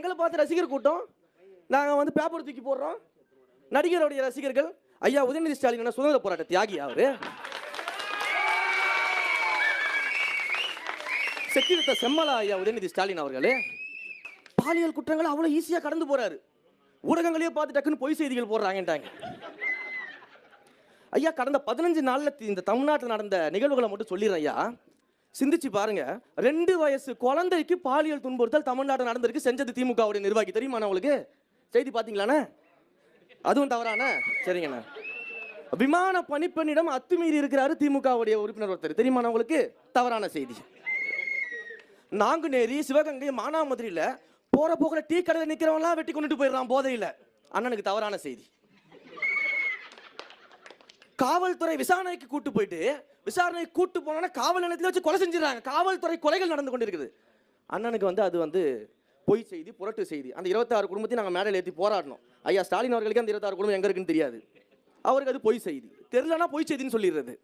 எங்களை பார்த்து ரசிகர் கூட்டம், நாங்கள் வந்து பேப்பர் தூக்கி போடுறோம். நடிகருடைய ரசிகர்கள், ஐயா உதயநிதி ஸ்டாலின் சுதந்திர போராட்ட தியாகி அவரு, செக்கிழுத்த செம்மலா ஐயா உதயநிதி ஸ்டாலின் அவர்களே பாலியல் குற்றங்களை அவ்வளோ ஈஸியாக கடந்து போறாரு. ஊடகங்களையே பார்த்து டக்குன்னு பொய் செய்திகள் போடுறாங்கன்றாங்க. ஐயா கடந்த 15 நாள்ல இந்த தமிழ்நாட்டில் நடந்த நிகழ்வுகளை மட்டும் சொல்லிடுறேன் ஐயா. சிந்திச்சு பாருங்க. 2 வயசு குழந்தைக்கு பாலியல் துன்புறுத்தல் தமிழ்நாடு நடந்திருக்கு. செஞ்சது திமுகவுடைய நிர்வாகி. தெரியுமா உங்களுக்கு? செய்தி பார்த்தீங்களாண்ணே? அதுவும் தவறானே? சரிங்கண்ணா. விமான பணிப்பெண்ணிடம் அத்துமீறி இருக்கிறாரு திமுகவுடைய உறுப்பினர் ஒருத்தர். தெரியுமா உங்களுக்கு? தவறான செய்தி. நாங்குநேரி, சிவகங்கை, மானாமதுரையில் போற போகிற டீ கடையில் நிற்கிறவங்களாம் வெட்டி கொண்டுட்டு போயிடறான் போதையில். அண்ணனுக்கு தவறான செய்தி. காவல்துறை விசாரணைக்கு கூட்டு போயிட்டு விசாரணைக்கு கூட்டு போனா காவல் நிலையத்தில் வச்சு கொலை செஞ்சிடறாங்க. காவல்துறை கொலைகள் நடந்து கொண்டிருக்குது. அண்ணனுக்கு வந்து அது வந்து பொய் செய்தி, புரட்டு செய்தி. அந்த 26 குடும்பத்தையும் நாங்கள் மேடையில் ஏற்றி போராடணும். ஐயா ஸ்டாலின் அவர்களுக்கு அந்த 26 குடும்பம் எங்க இருக்குன்னு தெரியாது. அவருக்கு அது பொய் செய்தி. தெரியலன்னா பொய் செய்தின்னு சொல்லிடுறது.